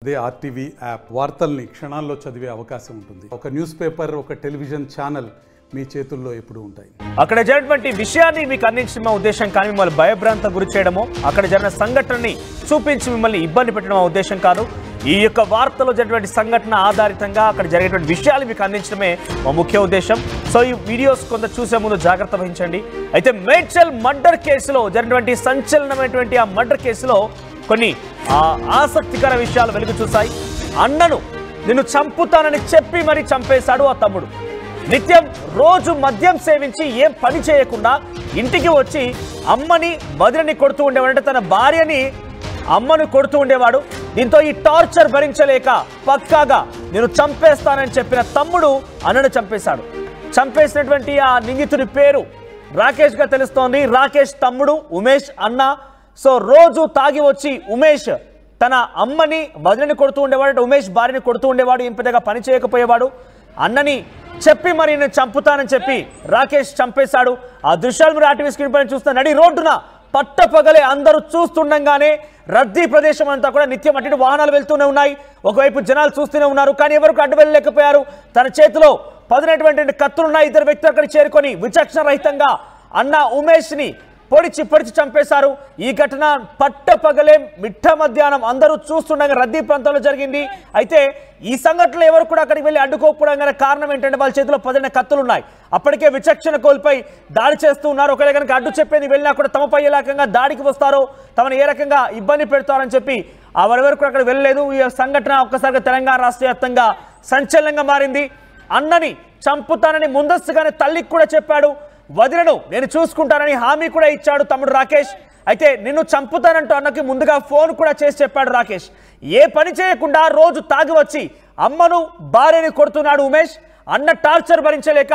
అదే RTV app వార్తల్ని క్షణాల్లో చదివే అవకాశం ఉంటుంది. ఒక న్యూస్ పేపర్, ఒక టెలివిజన్ ఛానల్ మీ చేతుల్లో ఎప్పుడూ ఉంటాయి. అక్కడ జరిగినటువంటి విషయాన్ని మీకు అందించడం ఉద్దేశం కానీ మిమ్మల్ని భయభ్రాంతం గురి చేయడమో, అక్కడ జరిగిన సంఘటనని చూపించి మిమ్మల్ని ఇబ్బంది పెట్టడం ఉద్దేశం కాదు. ఈ యొక్క వార్తలో జరిగినటువంటి సంఘటన ఆధారితంగా అక్కడ జరిగేటువంటి విషయాలు మీకు అందించడమే మా ముఖ్య ఉద్దేశం. సో ఈ వీడియోస్ కొంత చూసే ముందు జాగ్రత్త వహించండి. అయితే మేడ్చల్ మర్డర్ కేసులో జరిగినటువంటి సంచలనమైనటువంటి ఆ మర్డర్ కేసులో కొన్ని ఆసక్తికర విషయాలు వెలుగు చూశాయి. అన్నను నిన్ను చంపుతానని చెప్పి మరి చంపేశాడు ఆ తమ్ముడు. నిత్యం రోజు మద్యం సేవించి ఏం పని చేయకుండా ఇంటికి వచ్చి అమ్మని వదిలిని కొడుతూ ఉండేవాడు. అంటే తన భార్యని అమ్మను కొడుతూ ఉండేవాడు. దీంతో ఈ టార్చర్ భరించలేక పక్కాగా నేను చంపేస్తానని చెప్పిన తమ్ముడు అన్నను చంపేశాడు. చంపేసినటువంటి ఆ నిందితుడి పేరు రాకేష్ గా తెలుస్తోంది. రాకేష్ తమ్ముడు ఉమేష్ అన్న. సో రోజు తాగి వచ్చి ఉమేష్ తన అమ్మని వదిలిని కొడుతూ ఉండేవాడు. ఉమేష్ భార్యని కొడుతూ ఉండేవాడు. ఏం పెద్దగా పని చేయకపోయేవాడు. అన్నని చెప్పి మరి నేను చంపుతానని చెప్పి రాకేష్ చంపేశాడు. ఆ దృశ్యాలు మీరు ఆర్టీవీ స్క్రీన్ పైన చూస్తున్న నడి రోడ్డున పట్టపగలే అందరూ చూస్తుండగానే రద్దీ ప్రదేశం అంతా కూడా నిత్యం అటు వాహనాలు వెళ్తూనే ఉన్నాయి. ఒకవైపు జనాలు చూస్తూనే ఉన్నారు. కానీ ఎవరికి అడ్డు వెళ్ళలేకపోయారు. తన చేతిలో పదునటువంటి కత్తులున్నాయి. ఇద్దరు వ్యక్తులు అక్కడికి చేరుకొని విచక్షణ రహితంగా అన్న ఉమేష్ ని పొడిచి చంపేశారు. ఈ ఘటన పట్టపగలే మిట్ట మధ్యాహ్నం అందరూ చూస్తుండగా రద్దీ ప్రాంతంలో జరిగింది. అయితే ఈ సంఘటనలో ఎవరు కూడా అక్కడికి వెళ్ళి అడ్డుకోకపోవడం గల కారణం ఏంటంటే వాళ్ళ చేతిలో పదిన కత్తులు ఉన్నాయి. అప్పటికే విచక్షణ కోల్పోయి దాడి చేస్తూ ఉన్నారు. ఒకవేళ కనుక అడ్డు చెప్పేది వెళ్ళినా కూడా తమపై ఏ రకంగా దాడికి వస్తారో, తమను ఏ రకంగా ఇబ్బంది పెడతారని చెప్పి ఎవరెవరు కూడా అక్కడ వెళ్ళలేదు. ఈ సంఘటన ఒక్కసారిగా తెలంగాణ రాష్ట్ర వ్యాప్తంగా సంచలనంగా మారింది. అన్నని చంపుతానని ముందస్తుగానే తల్లికి కూడా చెప్పాడు. వదిలను నేను చూసుకుంటానని హామీ కూడా ఇచ్చాడు తమ్ముడు రాకేష్. అయితే నిన్ను చంపుతానంటూ అన్నకి ముందుగా ఫోన్ కూడా చేసి చెప్పాడు రాకేష్. ఏ పని చేయకుండా రోజు తాగి వచ్చి అమ్మను భార్యని కొడుతున్నాడు ఉమేష్. అన్న టార్చర్ భరించలేక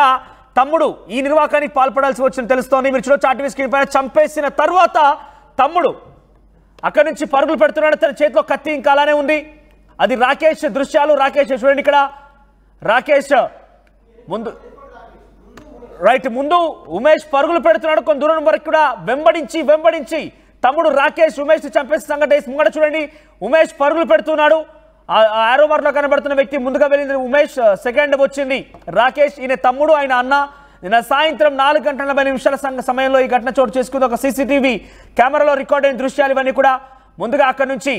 తమ్ముడు ఈ నిర్వాకానికి పాల్పడాల్సి వచ్చింది తెలుస్తోంది. మీరు చూడొచ్చు ఆర్టీవీ స్క్రీన్ పైన. చంపేసిన తర్వాత తమ్ముడు అక్కడి నుంచి పరుగులు పెడుతున్నాడు. తన చేతిలో కత్తి ఇంకా అలానే ఉంది. అది రాకేష్ దృశ్యాలు. రాకేష్ చూడండి ఇక్కడ. రాకేష్ ముందు ఉమేష్ పరుగులు పెడుతున్నాడు. కొంత దూరం వరకు కూడా వెంబడించి తమ్ముడు రాకేష్ ఉమేష్ చంపేసి సంఘటన ముంగట చూడండి. ఉమేష్ పరుగులు పెడుతున్నాడు. ఆరో మార్లో కనబడుతున్న వ్యక్తి ముందుగా వెళ్ళింది ఉమేష్. సెకండ్ వచ్చింది రాకేష్. ఈయన తమ్ముడు, ఆయన అన్న. నిన్న సాయంత్రం 4:40 సమయంలో ఈ ఘటన చోటు చేసుకుంది. ఒక సీసీటీవీ కెమెరాలో రికార్డ్ అయిన దృశ్యాలు ఇవన్నీ కూడా. ముందుగా అక్కడి నుంచి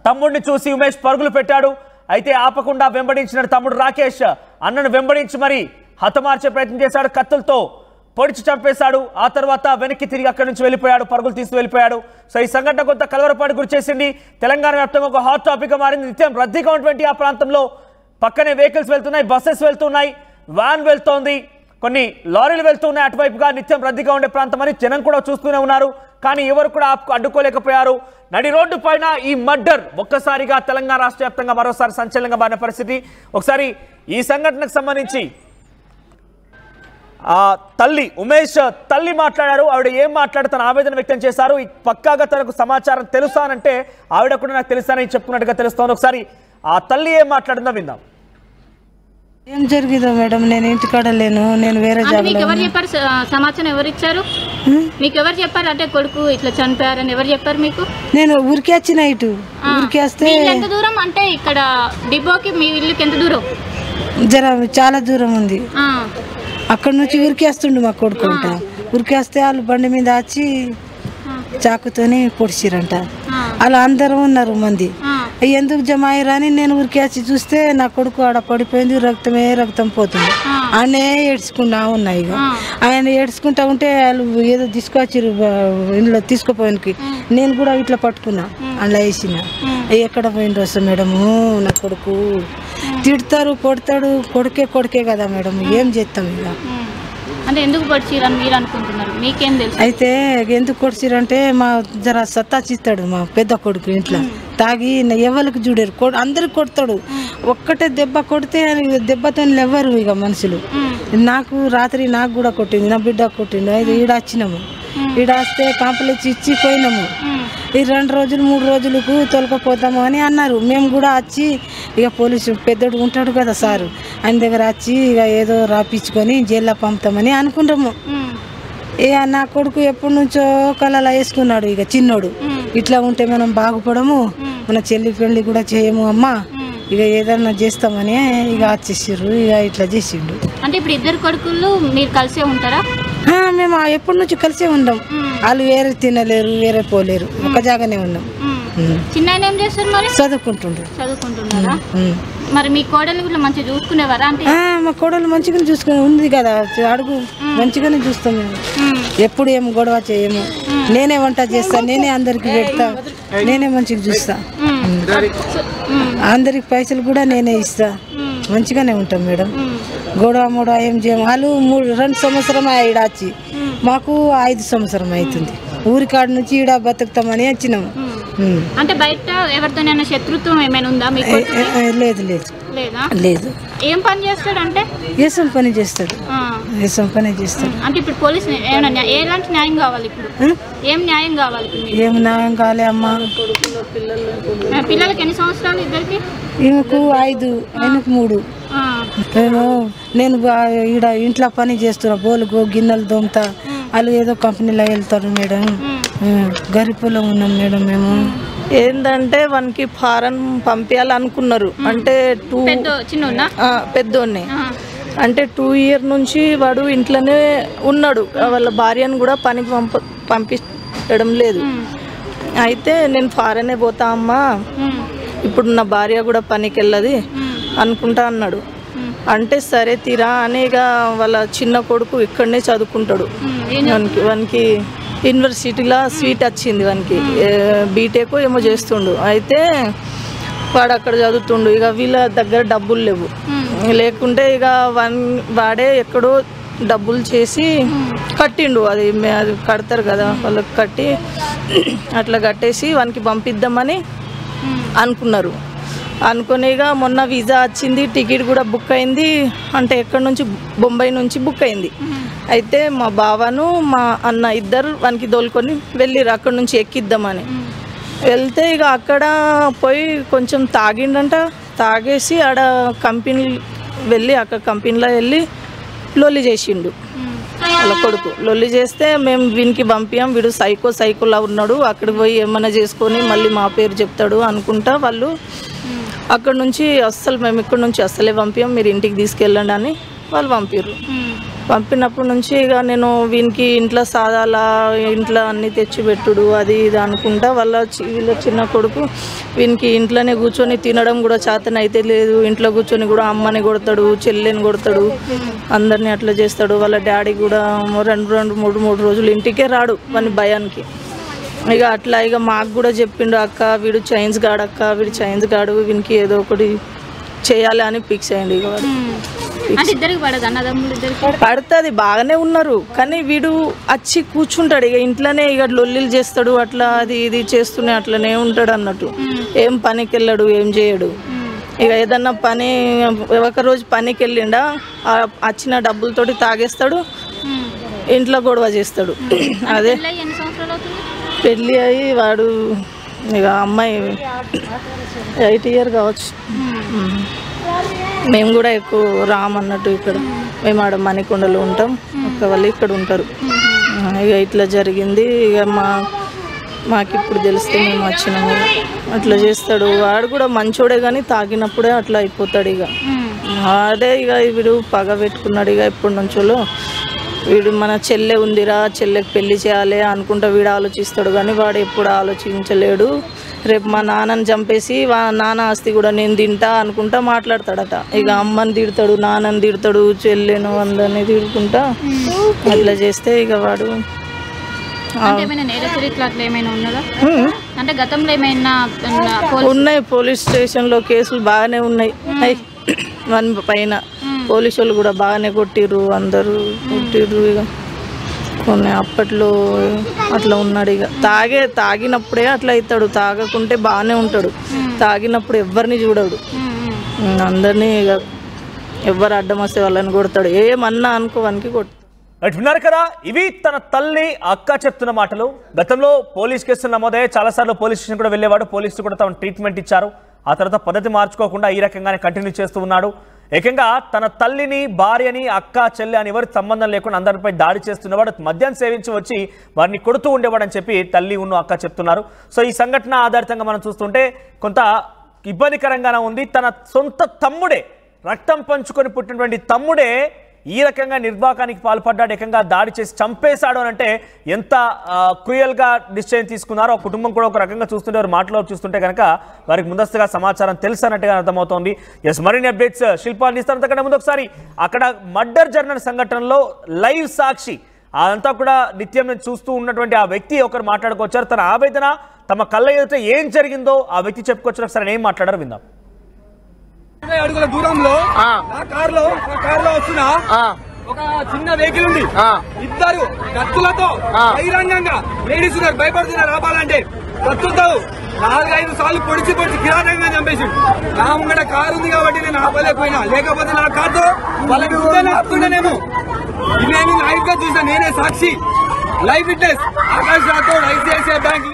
తమ్ముడిని చూసి ఉమేష్ పరుగులు పెట్టాడు. అయితే ఆపకుండా వెంబడించిన తమ్ముడు రాకేష్ అన్నను వెంబడించి మరి హతమార్చే ప్రయత్నం చేశాడు. కత్తులతో పొడిచి చంపేశాడు. ఆ తర్వాత వెనక్కి తిరిగి అక్కడి నుంచి వెళ్ళిపోయాడు. పరుగులు తీసి వెళ్ళిపోయాడు. సో ఈ సంఘటన కొంత కలవరపాటు గురి చేసింది. తెలంగాణ వ్యాప్తంగా ఒక హాట్ టాపిక్ గా మారింది. నిత్యం రద్దీగా ఉన్నటువంటి ఆ ప్రాంతంలో పక్కనే వెహికల్స్ వెళ్తున్నాయి, బస్సెస్ వెళ్తున్నాయి, వ్యాన్ వెళ్తోంది, కొన్ని లారీలు వెళ్తున్నాయి. అటువైపుగా నిత్యం రద్దీగా ఉండే ప్రాంతం అని జనం కూడా చూస్తూనే ఉన్నారు. కానీ ఎవరు కూడా అడ్డుకోలేకపోయారు. నడి రోడ్డు పైన ఈ మర్డర్ ఒక్కసారిగా తెలంగాణ రాష్ట్ర వ్యాప్తంగా మరోసారి సంచలనంగా మారిన పరిస్థితి. ఒకసారి ఈ సంఘటనకు సంబంధించి తల్లి ఉమేష్ తల్లి మాట్లాడారు. ఆవిడ ఏం మాట్లాడి తన ఆవేదన వ్యక్తం చేశారు. పక్కాగా తనకు సమాచారం తెలుసానంటే ఆవిడ కూడా నాకు తెలుసానని చెప్పుకున్నట్టుగా తెలుస్తోంది. ఒకసారి ఆ తల్లి ఏం మాట్లాడిందో విందాం. ఏం జరిగిందో మేడం, నేను ఇంటికాడ లేను, నేను వేరే జాబ్. మీకు ఎవరు చెప్పారు? సమాచారం ఎవరు ఇచ్చారు మీకు? ఎవరు చెప్పారు అంటే కొడుకు ఇట్లా చనిపోయారని ఎవరు చెప్పారు మీకు? నేను ఊరికి వచ్చిన ఇటు ఊరికి వస్తే. ఎంత దూరం అంటే ఇక్కడ డిపోకి మీ ఇల్లుకి ఎంత దూరం? చాలా దూరం ఉంది. అక్కడ నుంచి ఉరికేస్తుండు మా కొడుకు అంట. ఉరికేస్తే వాళ్ళు బండి మీద వచ్చి చాకుతోని పొడిచిరంట. అలా అందరూ ఉన్నారు మంది. ఎందుకు జమ అయ్యారని నేను ఉరికేసి చూస్తే నా కొడుకు ఆడ పడిపోయింది. రక్తం పోతుంది. ఆయనే ఏడ్చుకున్నా ఉన్నాయి. ఇక ఆయన ఏడ్చుకుంటా ఉంటే వాళ్ళు ఏదో తీసుకొచ్చిరు ఇంట్లో తీసుకుపోయానికి. నేను కూడా ఇట్లా పట్టుకున్నా. అలా వేసిన ఎక్కడ పోయింది వస్తా మేడము, నా కొడుకు తిడతారు కొడతాడు. కొడుకే కదా మేడం, ఏం చేస్తాం ఇక. అంటే ఎందుకు పొడిచిరని మీరు అనుకుంటున్నారు? మీకేం తెలుసు? అయితే ఎందుకు కొడిచిరంటే మా జర సత్తాచిస్తాడు మా పెద్ద కొడుకు. ఇంట్లో తాగి ఎవరికి చూడరు, అందరికి కొడతాడు. ఒక్కటే దెబ్బ కొడితే దెబ్బతో లేవరు ఇక మనుషులు. రాత్రి నాకు కూడా కొట్టింది, నా బిడ్డ కొట్టింది. అయితే ఈడ వచ్చినాము. ఈడ వస్తే కాంప్లెక్స్ ఇచ్చి పోయినాము. ఈ 2 రోజులు 3 రోజులకు తొలకపోతాము అని అన్నారు. మేము కూడా వచ్చి ఇక పోలీసు పెద్దడు ఉంటాడు కదా సారు, ఆయన దగ్గర వచ్చి ఇక ఏదో రాపించుకొని జైల్లో పంపుతామని అనుకుంటాము. ఇక నా కొడుకు ఎప్పటి నుంచో కళలా వేసుకున్నాడు. ఇక చిన్నోడు ఇట్లా ఉంటే మనం బాగుపడము, మన చెల్లి పెళ్లి కూడా చేయము అమ్మా, ఇక ఏదన్నా చేస్తామని ఇక వచ్చేసారు. ఇక ఇట్లా చేసిండు. అంటే ఇప్పుడు ఇద్దరు కొడుకులు మీరు కలిసే ఉంటారా? మేము ఎప్పటి నుంచి కలిసే ఉన్నాం. వాళ్ళు వేరే తినలేరు, వేరే పోలేరు, ఒక జాగానే ఉన్నాం. చిన్న ఆయన ఏం చేస్తారు మరి? చదువుకుంటున్నారా? మరి మీ కోడలు కూడా మంచిగా చూసుకునేవారా? అంటే మా కోడలు మంచిగానే చూసుకుని ఉంది కదా, అడుగు మంచిగానే చూస్తాం మేము. ఎప్పుడు ఏం గొడవ చేయము. నేనే వంట చేస్తా, నేనే అందరికి పెడతా, నేనే మంచిగా చూస్తా. అందరికి పైసలు కూడా నేనే ఇస్తా. మంచిగానే ఉంటాం మేడం. గొడవ ఏం చేయము. వాళ్ళు 2 సంవత్సరం ఈడ వచ్చి, మాకు 5 సంవత్సరం అవుతుంది. ఊరికాడ నుంచి ఈడ బతుకుతామని వచ్చినాము. అంటే బయట ఎవరితోనైనా శత్రుత్వం ఏమైనా ఉందా మీకు? లేదు లేదు లేదు. ఏం పని చేస్తాడు? అంటే ఏసం పని చేస్తాడు. ఏసం పని చేస్తాడు. అంటే ఇప్పుడు పోలీసు ఎలాంటి న్యాయం కావాలి? ఇప్పుడు ఏం న్యాయం కావాలి? ఏం న్యాయం కావాలి అమ్మా? పిల్లలకి ఎన్ని సంవత్సరాలు ఇద్దరికి? ఈమెకు 5, ఆయనకు 3. నేను ఈడ ఇంట్లో పని చేస్తున్నా, బోలుగు గిన్నెలు దోమతా. వాళ్ళు ఏదో కంపెనీలో వెళ్తారు మేడం. గరిపులో ఉన్నాం మేడం మేము. ఏంటంటే వానికి ఫారెన్ పంపించాలనుకున్నారు. అంటే పెద్దోడిని అంటే 2 ఇయర్ నుంచి వాడు ఇంట్లోనే ఉన్నాడు. వాళ్ళ భార్యను కూడా పనికి పంపించడం లేదు. అయితే నేను ఫారెనే పోతా అమ్మా, ఇప్పుడు నా భార్య కూడా పనికి వెళ్ళదు అనుకుంటా అన్నాడు. అంటే సరే తీరా అనేగా వాళ్ళ చిన్న కొడుకు ఇక్కడనే చదువుకుంటాడు. వానికి యూనివర్సిటీలో సీట్ వచ్చింది. వానికి బీటెక్ ఏమో చేస్తుండు. అయితే వాడు అక్కడ చదువుతుండు. ఇక వీళ్ళ దగ్గర డబ్బులు లేవు. లేకుంటే ఇక వాడే ఎక్కడో డబ్బులు చేసి కట్టిండు. అది కడతారు కదా, వాళ్ళకి కట్టి అట్లా కట్టేసి వానికి పంపిద్దామని అనుకున్నారు. అనుకునేగా మొన్న వీసా వచ్చింది, టికెట్ కూడా బుక్ అయింది. అంటే ఎక్కడి నుంచి? బొంబాయి నుంచి బుక్ అయింది. అయితే మా బావను మా అన్న ఇద్దరు వానికి దోలుకొని వెళ్ళిరు అక్కడ నుంచి ఎక్కిద్దామని. వెళ్తే ఇక అక్కడ పోయి కొంచెం తాగిండంట. తాగేసి ఆడ కంపెనీ వెళ్ళి అక్కడ కంపెనీలో వెళ్ళి లొల్లి చేసిండు. వాళ్ళ కొడుకు లొల్లి చేస్తే మేము వీనికి పంపించాం, వీడు సైకోలా ఉన్నాడు, అక్కడికి పోయి ఏమైనా చేసుకొని మళ్ళీ మా పేరు చెప్తాడు అనుకుంటా వాళ్ళు అక్కడ నుంచి అస్సలు మేము ఇక్కడ నుంచి అస్సలే పంపించాం, మీరు ఇంటికి తీసుకెళ్ళండి అని వాళ్ళు పంపిర్రు. పంపినప్పటి నుంచి ఇక నేను వీనికి ఇంట్లో సాదాలా, ఇంట్లో అన్నీ తెచ్చిపెట్టుడు అది ఇది అనుకుంటా వీళ్ళ చిన్న కొడుకు వీనికి ఇంట్లోనే కూర్చొని తినడం కూడా చేతన అయితే లేదు. ఇంట్లో కూర్చొని కూడా అమ్మని కొడతాడు, చెల్లెని కొడతాడు, అందరినీ అట్లా చేస్తాడు. వాళ్ళ డాడీ కూడా 2-3 రోజులు ఇంటికే రాడు వాని భయానికి. ఇక అట్లా ఇక మాకు కూడా చెప్పిండు, అక్క వీడు చైన్స్ గాడు, వీనికి ఏదో ఒకటి చేయాలి అని ఫిక్స్ అయ్యండి. ఇక పడుతుంది, బాగానే ఉన్నారు. కానీ వీడు వచ్చి కూర్చుంటాడు ఇక ఇంట్లోనే, ఇక లొల్లిలు చేస్తాడు, అట్లా అది ఇది చేస్తూనే అట్లనే ఉంటాడు అన్నట్టు. ఏం పనికి వెళ్ళాడు, ఏం చేయడు. ఇక ఏదన్నా పని ఒకరోజు పనికి వెళ్ళిండా, వచ్చిన డబ్బులతోటి తాగేస్తాడు, ఇంట్లో గొడవ చేస్తాడు. అదే పెళ్ళి అయ్యి వాడు ఇక అమ్మాయి 8 ఇయర్ కావచ్చు. మేము కూడా ఎక్కువ రామన్నట్టు ఇక్కడ మేము ఆడ మణికొండలో ఉంటాం, అక్క వాళ్ళు ఇక్కడ ఉంటారు. ఇక ఇట్లా జరిగింది. ఇక మాకు ఇప్పుడు తెలిస్తే మేము వచ్చినాము. అట్లా చేస్తాడు. వాడు కూడా మంచోడే కానీ తాగినప్పుడే అట్లా అయిపోతాడు. ఇక అదే ఇక వీడు పగ పెట్టుకున్నాడు. ఇక ఎప్పటి నుంచో వీడు మన చెల్లె ఉందిరా, చెల్లెకి పెళ్లి చేయాలి అనుకుంటా వీడు ఆలోచిస్తాడు. కానీ వాడు ఎప్పుడు ఆలోచించలేడు. రేపు మా నాన్నని చంపేసి నాన్న ఆస్తి కూడా నేను తింటా అనుకుంటా మాట్లాడతాడట. ఇక అమ్మని తిడతాడు, నాన్నని తిడతాడు, చెల్లెను అందరినీ తిడుకుంటా అట్లా చేస్తే ఇక వాడు ఉన్నాయి. పోలీస్ స్టేషన్లో కేసులు బాగానే ఉన్నాయి. వన్ పైన పోలీసు వాళ్ళు కూడా బాగానే కొట్టిర్రు, అందరూ కొట్టిర్రు. ఇక కొన్ని అప్పట్లో అట్లా ఉన్నాడు. ఇక తాగినప్పుడే అట్లా అవుతాడు, తాగకుంటే బాగానే ఉంటాడు. తాగినప్పుడు ఎవరిని చూడడు, అందరినీ ఇక ఎవరు అడ్డం వస్తే వాళ్ళని కొడతాడు. ఏమన్నా అనుకోవానికి కొట్టు. విన్నారు కదా, ఇవి తన తల్లి అక్క చెప్తున్న మాటలు. గతంలో పోలీస్ కేసులు నమోదయ్యాయి, చాలాసార్లు పోలీస్ స్టేషన్ కూడా వెళ్ళేవాడు. పోలీసులు కూడా తమ ట్రీట్మెంట్ ఇచ్చారు. ఆ తర్వాత పద్ధతి మార్చుకోకుండా ఈ రకంగానే కంటిన్యూ చేస్తూ ఉన్నాడు. ఏకంగా తన తల్లిని, భార్యని, అక్క, చెల్లి అని ఎవరికి సంబంధం లేకుండా అందరిపై దాడి చేస్తున్నవాడు మద్యం సేవించి వచ్చి వారిని కొడుతూ ఉండేవాడని చెప్పి తల్లి అక్క చెప్తున్నారు. సో ఈ సంఘటన ఆధారితంగా మనం చూస్తుంటే కొంత ఇబ్బందికరంగానే ఉంది. తన సొంత తమ్ముడే, రక్తం పంచుకొని పుట్టినటువంటి తమ్ముడే ఈ రకంగా నిర్వాకానికి పాల్పడ్డాడు, ఏకంగా దాడి చేసి చంపేశాడు అని అంటే ఎంత క్రూయల్గా డిసిషన్ తీసుకున్నారో కుటుంబం కూడా ఒక రకంగా చూస్తుంటే, వారి మాటలో చూస్తుంటే కనుక వారికి ముందస్తుగా సమాచారం తెలుసు అన్నట్టుగా అర్థమవుతోంది. ఎస్, మరిన్ని అప్డేట్స్ శిల్ప అందిస్తారు. అంతకంటే ముందు ఒకసారి అక్కడ మర్డర్ జరిగిన సంఘటనలో లైవ్ సాక్షి అదంతా కూడా నిత్యం నేను చూస్తూ ఉన్నటువంటి ఆ వ్యక్తి ఒకరు మాట్లాడుకొచ్చారు. తన ఆవేదన, తమ కళ్ళ ఎదుట ఏం జరిగిందో ఆ వ్యక్తి చెప్పుకొచ్చారు. ఒకసారి ఏం మాట్లాడారు విందాం. 20 అడుగుల దూరంలో ఆ కారులో వస్తున్నా ఒక చిన్న వెహికల్ ఉంది. ఇద్దరు కత్తులతో బహిరంగంగా లేడీస్ ఉన్నారు, భయపడుతున్నారు ఆపాలంటే. కత్తులతో 4-5 సార్లు పొడిచి కిరాతంగా చంపేసి. నా ముంగట కారు ఉంది కాబట్టి నేను ఆపలేకపోయినా, లేకపోతే నా కారుతో వాళ్ళకి ఆపుతుండేనేమో. నేను లైవ్ గా చూసా, నేనే సాక్షి, live witness. Akash Rathod, ICICI bank.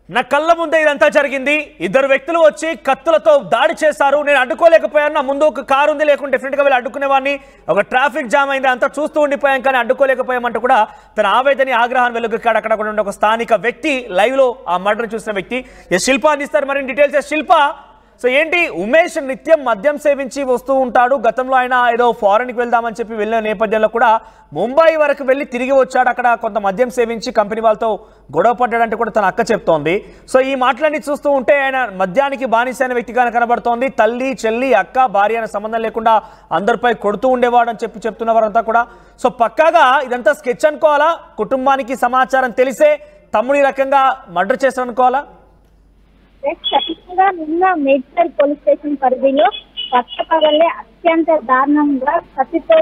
నా కళ్ళ ముందే ఇదంతా జరిగింది. ఇద్దరు వ్యక్తులు వచ్చి కత్తులతో దాడి చేశారు. నేను అడ్డుకోలేకపోయాను. నా ముందు ఒక కారు ఉంది, లేకుంటే డెఫినెట్గా వెళ్ళి అడ్డుకునేవాడిని. ఒక ట్రాఫిక్ జామ్ అయింది, అంతా చూస్తూ ఉండిపోయాం కానీ అడ్డుకోలేకపోయామంటూ కూడా తన ఆవేదన, ఆగ్రహాన్ని వెలుగుకాడు అక్కడ కూడా ఒక స్థానిక వ్యక్తి, లైవ్ లో ఆ మర్డర్ చూసిన వ్యక్తి. శిల్ప అందిస్తారు మరిన్ని డీటెయిల్స్. శిల్ప, సో ఏంటి, ఉమేష్ నిత్యం మద్యం సేవించి వస్తూ ఉంటాడు. గతంలో ఆయన ఏదో ఫారెన్కి వెళ్దామని చెప్పి వెళ్ళిన నేపథ్యంలో కూడా ముంబై వరకు వెళ్ళి తిరిగి వచ్చాడు. అక్కడ కొంత మద్యం సేవించి కంపెనీ వాళ్ళతో గొడవ పడ్డాడంటే కూడా తన అక్క చెప్తోంది. సో ఈ మాటలన్నీ చూస్తూ ఉంటే ఆయన మద్యానికి బానిసైన వ్యక్తిగానే కనబడుతోంది. తల్లి, చెల్లి, అక్క, భార్య అనే సంబంధం లేకుండా అందరిపై కొడుతూ ఉండేవాడు అని చెప్పి చెప్తున్నవారంతా కూడా. సో పక్కాగా ఇదంతా స్కెచ్ అనుకోవాలా? కుటుంబానికి సమాచారం తెలిసే తమ్ముడి రకంగా మర్డర్ చేశాడు అనుకోవాలా? ఖచ్చితంగా నిన్న మేడ్చల్ పోలీస్ స్టేషన్ పరిధిలో పట్టపగలే అత్యంత దారుణంగా కత్తితో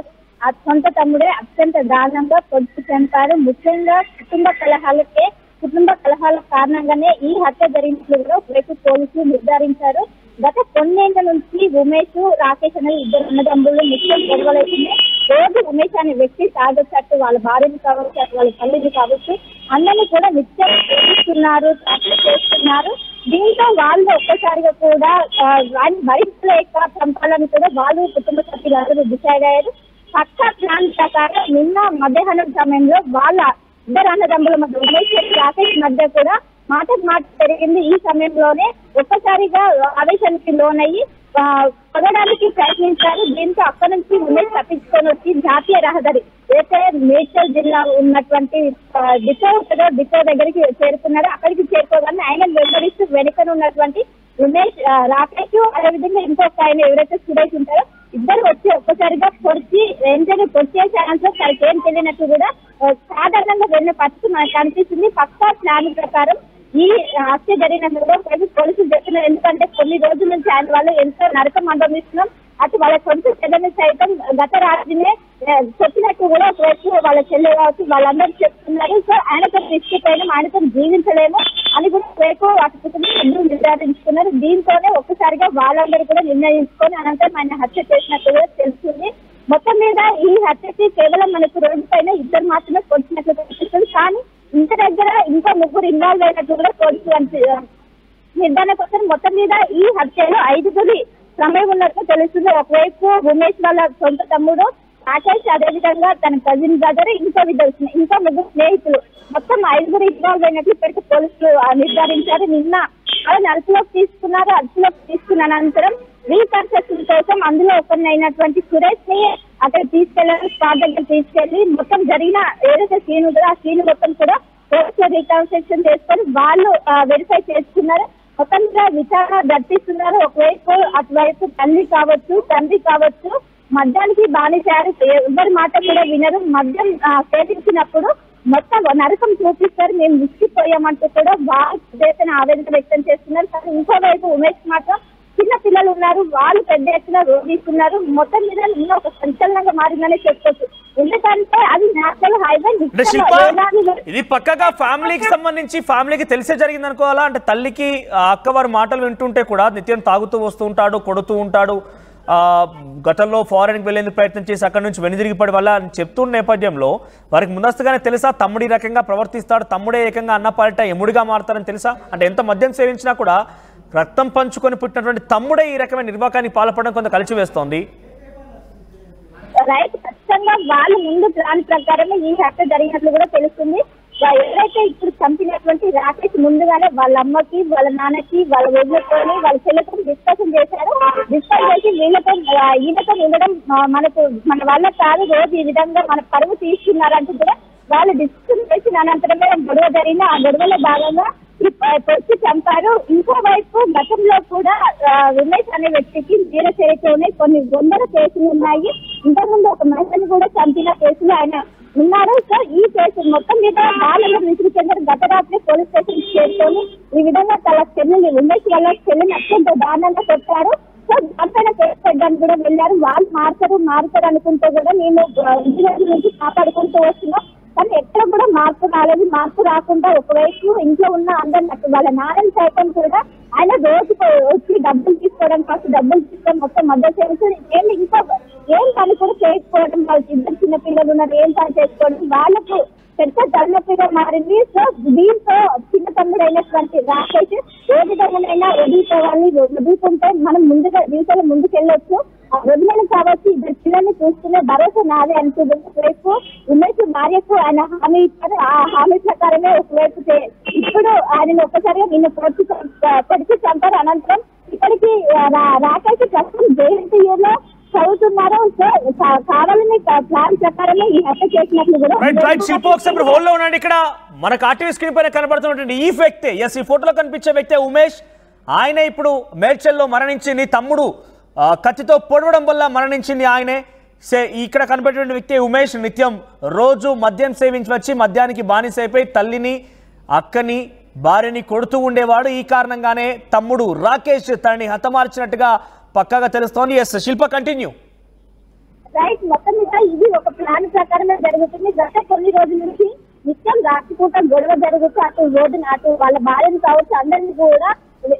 సొంత తమ్ముడే అత్యంత దారుణంగా పొడుపు చంపారు. ముఖ్యంగా కుటుంబ కలహాల కారణంగానే ఈ హత్య జరిగినట్లు రేపు పోలీసులు నిర్ధారించారు. గత కొన్నేళ్ల నుంచి ఉమేష్, రాకేష్ అనే ఇద్దరు అన్నదమ్ములు ముఖ్యం గొడవలైతుంది. రోజు ఉమేష్ అనే వ్యక్తి తాగొచ్చట్టు వాళ్ళ భార్యని కావచ్చు, అటు వాళ్ళ తల్లిని కావచ్చు, అందరినీ కూడా నిత్యం ప్రేమిస్తున్నారు, చేస్తున్నారు. దీంతో వాళ్ళు ఒక్కసారిగా కూడా భరించలేక చంపాలని కూడా వాళ్ళు కుటుంబ సభ్యులందరూ డిసైడ్ అయ్యారు. పక్కా ప్లాన్ ప్రకారం నిన్న మధ్యాహ్నం సమయంలో వాళ్ళ ఇద్దరు అన్నదమ్ముల మధ్య, ఉమేష్, రాకేష్ మధ్య కూడా మాట పెరిగింది. ఈ సమయంలోనే ఒక్కసారిగా ఆవేశానికి లోనయ్యి పగడానికి ప్రయత్నించారు. దీంతో అక్కడి నుంచి ఉమేష్ తప్పించుకొని వచ్చి జాతీయ రహదారి ఏదైతే మేడ్చల్ జిల్లా ఉన్నటువంటి డిపో దగ్గరికి చేరుకున్నారు. అక్కడికి చేరుకోగానే ఆయన వెంబడిస్తూ వెనుకను ఉన్నటువంటి ఉమేష్, రాకేష్, అదేవిధంగా ఇంకొక ఆయన ఎవరైతే సురేష్ ఉంటారో ఇద్దరు వచ్చి ఒక్కసారిగా పొడిచి వెంటనే పొడిచేసే ఆన్సర్ తనకి ఏం తెలియనట్టు కూడా సాధారణంగా వెళ్ళిన పరిస్థితి మనకు కనిపిస్తుంది. పక్కా ప్లాన్ ప్రకారం ఈ హత్య జరిగినప్పుడు పోలీసులు చెప్తున్నారు. ఎందుకంటే కొన్ని రోజుల నుంచి ఆయన వాళ్ళు ఎంతో నరకం అనుభవిస్తున్నాం. అటు వాళ్ళ సొంత చెల్లెని సైతం గత రాత్రినే చెప్పినట్టు కూడా ఒకవైపు వాళ్ళ చెల్లె కావచ్చు వాళ్ళందరూ చెప్తున్నారు. సో ఆయనతో తీసుకుపోయినాం, ఆయనతో జీవించలేము అని కూడా రేపు అటు కుటుంబం నిర్ధారించుకున్నారు. దీంతోనే ఒక్కసారిగా వాళ్ళందరూ కూడా నిర్ణయించుకొని అనంతరం ఆయన హత్య చేసినట్టు కూడా తెలుస్తుంది. మొత్తం మీద ఈ హత్యకి కేవలం మనకు రోడ్డు పైన ఇద్దరు మాత్రమే పొడిచినట్లు కనిపిస్తుంది. కానీ ఇంత దగ్గర ఇంకా ముగ్గురు ఇన్వాల్వ్ అయినట్టు కూడా పోలీసులు నిర్ధారణ కోసం మొత్తం మీద ఈ హత్యలో 5గురి సమయం ఉన్నట్టు తెలుస్తుంది. ఒకవైపు ఉమేష్ వాళ్ళ సొంత తమ్ముడు ఆకాష్, అదేవిధంగా తన కజిన్ బ్రదర్, ఇంకా ముగ్గురు స్నేహితులు, మొత్తం 5గురు ఇన్వాల్వ్ అయినట్లు ఇప్పటికీ పోలీసులు నిర్ధారించారు. నిన్న వాళ్ళని అదుపులోకి తీసుకున్నారు. అదుపులోకి తీసుకున్న అనంతరం రీకన్స్ట్రక్షన్ కోసం అందులో ఒకరినైనటువంటి సురేష్ ని అక్కడ తీసుకెళ్లారు. స్పాట్ దగ్గర తీసుకెళ్లి మొత్తం జరిగిన ఏదైతే సీన్ ఉంటుందో ఆ సీన్ మొత్తం కూడా పోలీసులు రీకన్స్ట్రక్షన్ చేసుకొని వాళ్ళు వెరిఫై చేసుకున్నారు. మొత్తం విచారణ జరిపిస్తున్నారు. ఒకవైపు అటువైపు తల్లి కావచ్చు, తండ్రి కావచ్చు మద్యానికి బానిసారు. ఎవరి మాట కూడా వినరు. మద్యం సేవించినప్పుడు మొత్తం నరకం చూపిస్తారు, మేము విసిగిపోయామంటూ కూడా వాళ్ళు ఆవేదన వ్యక్తం చేస్తున్నారు. కానీ ఇంకోవైపు ఉమేష్ మాత్రం చిన్న పిల్లలు ఉన్నారు, వాళ్ళు పెద్ద ఎత్తున రోగిస్తున్నారు. మొత్తం మీద నిన్న ఒక సంచలనంగా మారిందనే చెప్పుకోవచ్చు. ఎందుకంటే అది నేషనల్ హైవే. ఇది పక్కగా ఫ్యామిలీకి సంబంధించి ఫ్యామిలీకి తెలిసే జరిగింది అనుకోవాలా? అంటే తల్లికి అక్క వారి మాటలు వింటుంటే కూడా నిత్యం తాగుతూ వస్తూ ఉంటాడు, కొడుతూ ఉంటాడు, గతంలో ఫారెన్కి వెళ్ళేందుకు ప్రయత్నం చేసి అక్కడి నుంచి వెనుదిరిగిపడి వల్ల అని చెప్తున్న నేపథ్యంలో వారికి ముందస్తుగానే తెలుసా తమ్ముడు ఈ రకంగా ప్రవర్తిస్తాడు, తమ్ముడే ఏకంగా అన్నపాలిట ఎముడిగా మారుతారని తెలుసా? అంటే ఎంత మద్యం సేవించినా కూడా రక్తం పంచుకొని పుట్టినటువంటి తమ్ముడే ఈ రకమైన నిర్వాకానికి పాల్పడడం కొంత కలిసివేస్తోంది. రైట్, ఖచ్చితంగా వాళ్ళు ముందు ప్లాన్ ప్రకారమే ఈ హత్య జరిగినట్లు కూడా తెలుస్తుంది. ఎవరైతే ఇప్పుడు చంపినటువంటి రాకేష్ ముందుగానే వాళ్ళ అమ్మకి, వాళ్ళ నాన్నకి, వాళ్ళ వదిలితోని, వాళ్ళ చెల్లెతో డిస్కషన్ చేశారు. డిస్కస్ చేసి వీళ్ళతో ఈయనతో ఉండడం మన వల్ల కాదు, రోజు ఈ విధంగా మన పరువు తీసుకున్నారంటూ కూడా వాళ్ళు డిస్కషన్ చేసిన అనంతరమే గొడవ జరిగిన. ఆ గొడవలో భాగంగా పొడిచి చంపారు. ఇంకోవైపు గతంలో కూడా ఉమేష్ అనే వ్యక్తికి నేర చరిత్రలోనే కొన్ని 100 కేసులు ఉన్నాయి. ఇంతకుముందు ఒక మహిళను కూడా చంపిన కేసులు ఆయన ఉన్నారు. సో ఈ కేసు మొత్తం మీద బాలలో విసిరిచెందరు గత రాత్రి పోలీస్ స్టేషన్ చేరుకొని ఈ విధంగా తన చెల్లెని ఉమేష్ వాళ్ళ చెల్లిని అత్యంత దారుణంగా కొట్టారు. సో దానిపైన కేసు పెట్టడానికి కూడా వెళ్ళారు. వాళ్ళు మారుతారు అనుకుంటే కూడా మేము ఇంటి రోజుల నుంచి కాపాడుకుంటూ వస్తున్నాం. కానీ ఎక్కడ కూడా మార్పు రాలేదు. మార్పు రాకుండా ఒకవైపు ఇంట్లో ఉన్న అందరినట్టు వాళ్ళ నాన్నని సైతం కూడా ఆయన రోజుకు వచ్చి డబ్బులు తీసుకోవడం కోసం డబ్బులు తీసుకొని మొత్తం మద్దతు చేసి ఇంకా ఏం పని కూడా చేయకపోవడం, వాళ్ళకి 2 చిన్న పిల్లలు ఉన్నారు, ఏం పని చేసుకోవడం వాళ్ళకు పెద్ద తలనొప్పిగా మారింది. సో దీంతో చిన్న తమ్ముడు అయినటువంటి రాకేష్ ఏ విధంగానైనా వదులుకుంటే మనం ముందుగా జీవితంలో ముందుకెళ్ళొచ్చు, వదిలేను కాబట్టి 2 పిల్లల్ని చూసుకునే భరోసా నాదే అనుకుంటుంది. ఒకవైపు ఉమేష్ భార్యకు ఆయన హామీ ఇచ్చారు. ఆ హామీ ప్రకారమే ఒకవైపు ఇప్పుడు ఆయన ఒక్కసారిగా నిన్ను పొడిచి చంపారు. అనంతరం ఇప్పటికీ రాకేష్ ప్రస్తుతం JNTU లో చదువుతున్నారు. సో కావాలని ప్లాన్ ప్రకారమే ఈ హత్య చేసినట్లు కూడా హోల్లో ఉన్నాడు. ఇక్కడ మనకు ఆర్టీవీ స్క్రీన్ పైన కనబడుతున్నటువంటి ఈ వ్యక్తే, ఈ ఫోటోలో కనిపించే వ్యక్తే ఉమేష్. ఆయన ఇప్పుడు మేడ్చల్లో మరణించింది. తమ్ముడు కత్తితో పొడవడం వల్ల మరణించింది ఆయనే. ఇక్కడ కనబడేటువంటి వ్యక్తి ఉమేష్ నిత్యం రోజు మద్యం సేవించి వచ్చి మద్యానికి బానిస అయిపోయి తల్లిని, అక్కని, భార్యని కొడుతూ ఉండేవాడు. ఈ కారణంగానే తమ్ముడు రాకేష్ తనని హతమార్చినట్టుగా పక్కాగా తెలుస్తోంది. ఎస్ శిల్ప, కంటిన్యూ. రైట్, మొత్తం మీద ఇది ఒక ప్లాన్ ప్రకారమే జరుగుతుంది. గత కొన్ని రోజుల నుంచి నిత్యం రాత్రిపూట గొడవ జరుగుతూ అటు వాళ్ళ భార్యను కావచ్చు అందరినీ కూడా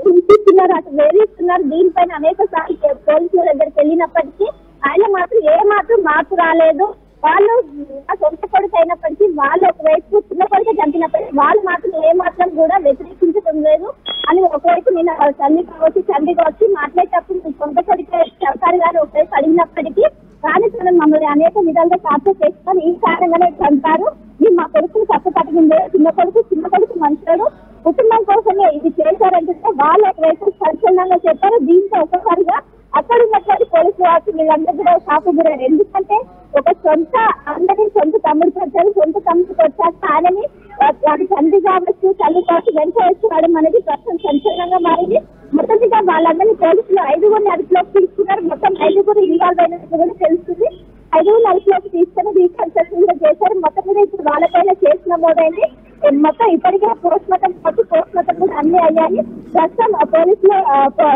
హింసిస్తున్నారు, అటు వేధిస్తున్నారు. దీనిపైన అనేక సార్లు పోలీసుల దగ్గరికి వెళ్ళినప్పటికీ ఆయన మాత్రం ఏ మాత్రం మార్పు రాలేదు. వాళ్ళు సొంత కొడుకు అయినప్పటికీ వాళ్ళు ఒకవైపు చిన్న కొడుకు చంపినప్పటికీ వాళ్ళు మాత్రం ఏ మాత్రం కూడా వ్యతిరేకించడం లేదు అని ఒకవైపు నేను తల్లి కావచ్చు తండ్రి కావచ్చు మాట్లాడేటప్పుడు మీ సొంత కొడుకు సర్కారు గారు ఒకవైపు అడిగినప్పటికీ కానీ తను మమ్మల్ని అనేక విధాలుగా టార్చర్ చేస్తాను, ఈ కారణంగానే చంపారు, మా కొడుకుని కష్టపడిగిందే, చిన్న కొడుకు మంచాడు, కుటుంబం కోసమే ఇది చేశారంటే వాళ్ళు ఒకవైపు సంచలనంగా చెప్పారు. దీంతో ఒకసారిగా అక్కడ ఉన్నటువంటి పోలీసు వారికి వీళ్ళందరూ కూడా షాకు గురారు. ఎందుకంటే ఒక అందరినీ సొంత తమ్ముడికి వచ్చారు, సొంత తమ్ముడికి వచ్చాక ఆయనని వాటి తండ్రి కావచ్చు తల్లి కావచ్చు వెంట వేసుకోవడం అనేది ప్రస్తుతం సంచలనంగా మారింది. మొదటిగా వాళ్ళందరినీ పోలీసులు 5గురిని అదుపులోకి తీసుకున్నారు. మొత్తం 5గురు ఇన్వాల్వ్ అయినట్టు కూడా తెలుస్తుంది. 5గురిని అదుపులోకి తీసుకుని రీకన్స్ట్రక్షన్ కూడా చేశారు. మొత్తం మీద ఇప్పుడు వాళ్ళపైన కేసు నమోదైంది. మొత్తం ఇప్పటికే పోస్ట్ మార్టం కూడా అన్ని అయ్యాయి. ప్రస్తుతం పోలీసులు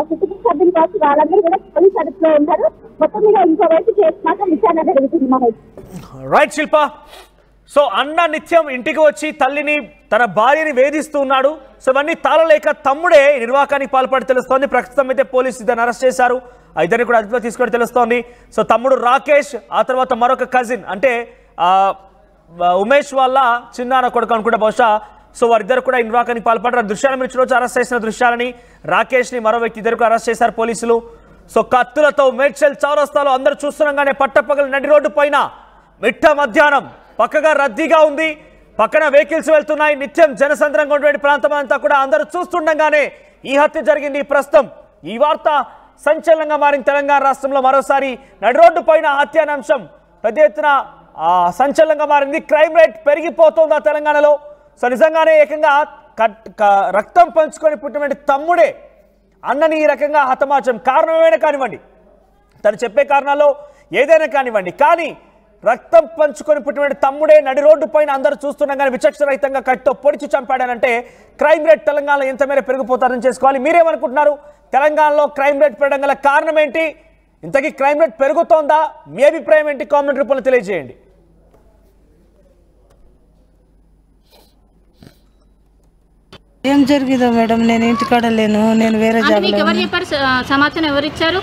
కుటుంబ సభ్యులు కావచ్చు వాళ్ళందరూ కూడా పోలీసు అదుపులో ఉన్నారు. మొత్తం మీద ఇంకోవైపు కేసు మాత్రం విచారణ జరుగుతుంది. మహేష్, రైట్ శిల్ప. సో అన్న నిత్యం ఇంటికి వచ్చి తల్లిని, తన భార్యని వేధిస్తూ ఉన్నాడు. సో ఇవన్నీ తాళలేక తమ్ముడే నిర్వాకానికి పాల్పడి తెలుస్తోంది. ప్రస్తుతం అయితే పోలీసు ఇద్దరిని అరెస్ట్ చేశారు. ఇద్దరిని కూడా అదుపులో తీసుకొని తెలుస్తోంది. సో తమ్ముడు రాకేష్, ఆ తర్వాత మరొక కజిన్ అంటే ఉమేష్ వాళ్ళ చిన్నాన్న కొడుకు అనుకుంటే బహుశా. సో వారిద్దరు కూడా నిర్వాకానికి పాల్పడ్డారు. దృశ్యాలు మీరు రోజు అరెస్ట్ చేసిన దృశ్యాలని, రాకేష్ని మరో వ్యక్తి ఇద్దరు అరెస్ట్ చేశారు పోలీసులు. సో కత్తులతో మేడ్చల్ చౌరస్తాలో అందరూ చూస్తుండగానే పట్టపగలు నడి రోడ్డు పైన మిట్ట మధ్యాహ్నం పక్కగా రద్దీగా ఉంది. పక్కన వెహికల్స్ వెళ్తున్నాయి. నిత్యం జనసంద్రంగా ఉన్నటువంటి ప్రాంతం అంతా కూడా అందరూ చూస్తుండగానే ఈ హత్య జరిగింది. ప్రస్తుతం ఈ వార్త సంచలనంగా మారిన తెలంగాణ రాష్ట్రంలో మరోసారి నడి రోడ్డు పైన హత్య అనే అంశం పెద్ద ఎత్తున సంచలనంగా మారింది. క్రైమ్ రేట్ పెరిగిపోతుందా తెలంగాణలో? సో నిజంగానే ఏకంగా రక్తం పంచుకొని పుట్టినటువంటి తమ్ముడే అన్నని ఈ రకంగా హతమార్చడం కారణం ఏమైనా కానివ్వండి, తను చెప్పే కారణాల్లో ఏదైనా కానివ్వండి, కానీ రక్తం పంచుకొని పుట్టినటువంటి తమ్ముడే నడి రోడ్డు పైన అందరూ చూస్తుండగానే విచక్షణరహితంగా కత్తితో పొడిచి చంపాడనంటే క్రైమ్ రేట్ తెలంగాణలో ఎంత మేర పెరిగిపోతారని చేసుకోవాలి. మీరేమనుకుంటున్నారు? తెలంగాణలో క్రైమ్ రేట్ పెరగడం గల కారణం ఏంటి? ఇంతకీ క్రైమ్ రేట్ పెరుగుతోందా? మీ అభిప్రాయం ఏంటి? కామెంట్ రూపంలో తెలియజేయండి. ఏం జరిగిందో మేడం, నేను ఇంటికాడ లేను, నేను వేరే జాబ్. ఎవరు చెప్పారు? సమాచారం ఎవరు ఇచ్చారు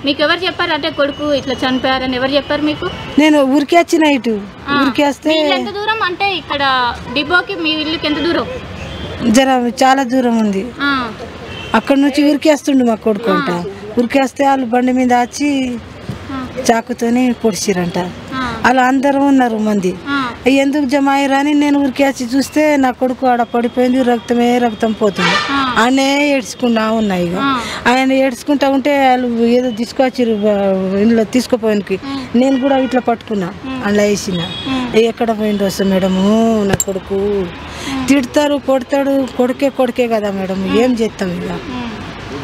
మీకు? ఎవరు చెప్పారు అంటే కొడుకు ఇట్లా చనిపోయారని ఎవరు చెప్పారు మీకు? నేను ఊరికి వచ్చిన ఇటు ఊరికి వస్తే. ఎంత దూరం అంటే ఇక్కడ డిపోకి మీ ఇల్లుకి ఎంత దూరం? చాలా దూరం ఉంది. అక్కడ నుంచి ఉరికేస్తుండు మా కొడుకు అంట. ఉరికేస్తే వాళ్ళు బండి మీద వచ్చి చాకుతోని పొడిచిరంట. అలా అందరూ ఉన్నారు మంది. ఎందుకు జమ అయ్యారని నేను ఉరికేసి చూస్తే నా కొడుకు ఆడ పడిపోయింది, రక్తం పోతుంది. ఆయనే ఏడ్చుకున్నా ఉన్నాయి. ఇక ఆయన ఏడ్చుకుంటా ఉంటే వాళ్ళు ఏదో తీసుకొచ్చారు ఇంట్లో తీసుకుపోయానికి. నేను కూడా ఇట్లా పట్టుకున్నా, అలా వేసిన. ఎక్కడ పోయింది వస్తా మేడము, నా కొడుకు తిడతారు కొడతాడు. కొడుకే కదా మేడం, ఏం చేస్తాం ఇక.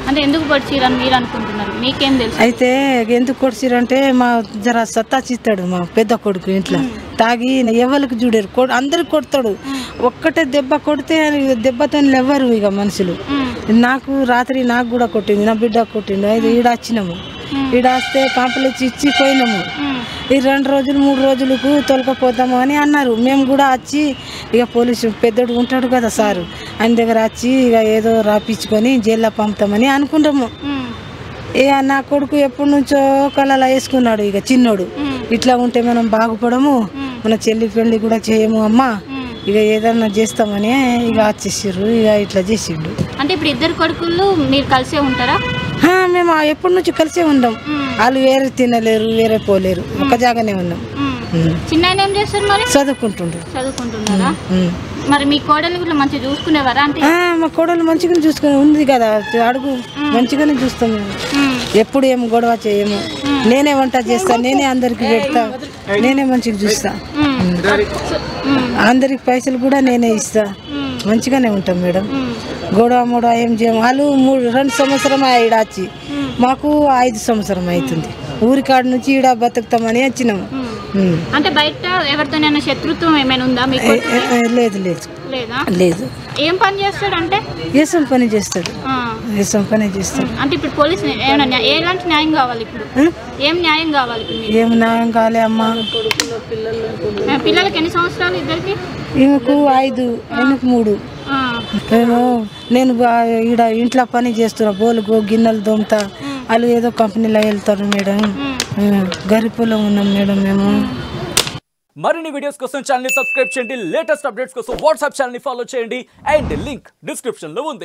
అంటే ఎందుకు పొడిచిరని మీరు అనుకుంటున్నారు? మీకేం తెలుసు? అయితే ఎందుకు కొడిచిరంటే మా జర సత్తా చిస్తాడు మా పెద్ద కొడుకు. ఇంట్లో తాగి ఎవరికి చూడరు, అందరికి కొడతాడు. ఒక్కటే దెబ్బ కొడితే దెబ్బతో లేవరు ఇక మనుషులు. రాత్రి నాకు కూడా కొట్టింది, నా బిడ్డ కొట్టిండు. అయితే ఈడ వచ్చినాము, ఈడ వస్తే కాంప్లెక్స్ ఇచ్చి పోయినాము. ఈ 2 రోజులు 3 రోజులకు తొలకపోతాము అని అన్నారు. మేము కూడా వచ్చి ఇక పోలీసు పెద్దడు ఉంటాడు కదా సారు, ఆయన దగ్గర వచ్చి ఇక ఏదో రాపించుకొని జైల్లో పంపుతామని అనుకుంటాము. ఇక నా కొడుకు ఎప్పటి నుంచో కళలా వేసుకున్నాడు. ఇక చిన్నోడు ఇట్లా ఉంటే మనం బాగుపడము, మన చెల్లి పెళ్లి కూడా చేయము అమ్మా, ఇక ఏదన్నా చేస్తామని ఇక వచ్చేసారు. ఇక ఇట్లా చేసిండు. అంటే ఇప్పుడు ఇద్దరు కొడుకులు మీరు కలిసే ఉంటారా? మేము ఎప్పటి నుంచి కలిసే ఉన్నాం. వాళ్ళు వేరే తినలేరు, వేరే పోలేరు, ఒక జాగానే ఉన్నాం. చిన్న ఏం చేస్తారు మరి? చదువుకుంటున్నారా? మరి మీ కోడలు కూడా మంచిగా చూసుకునేవారా? అంటే మా కోడలు మంచిగానే చూసుకుని ఉంది కదా, అడుగు మంచిగానే చూస్తాం. ఎప్పుడు ఏం గొడవ చేయము. నేనే వంట చేస్తా, నేనే అందరికి పెడతా, నేనే మంచిగా చూస్తా. అందరికి పైసలు కూడా నేనే ఇస్తా. మంచిగానే ఉంటాం మేడం. గొడవ ఏం చేయము. వాళ్ళు 2 సంవత్సరం ఈడ వచ్చి, మాకు 5 సంవత్సరం అవుతుంది. ఊరికాడ నుంచి ఈడ బతుకుతామని వచ్చినాము. అంటే బయట ఎవరితోనైనా శత్రుత్వం ఏమైనా ఉందా మీకు? లేదు లేదు. ఏం పని చేస్తాడు? అంటే ఏసం పని చేస్తాడు. అంటే ఇప్పుడు పోలీసు ఎలాంటి న్యాయం కావాలి? ఇప్పుడు ఏం న్యాయం కావాలి? ఏం న్యాయం కావాలి అమ్మా? పిల్లలకి ఎన్ని సంవత్సరాలు ఇద్దరికి? ఈమెకు 5, ఆయనకు 3. నేను ఈడ ఇంట్లో పని చేస్తున్నా, బోలుగు గిన్నెలు దొమ్ముతా. వాళ్ళు ఏదో కంపెనీలో వెళ్తారు మేడం. గరిపులో ఉన్నాం మేడం మేము. మరిన్ని వీడియోస్ కోసం ఛానల్ ని సబ్స్క్రైబ్ చేయండి. లేటెస్ట్ అప్డేట్స్ కోసం వాట్సాప్ ఛానల్ ని ఫాలో చేయండి. అండ్ లింక్ డిస్క్రిప్షన్ లో ఉంది.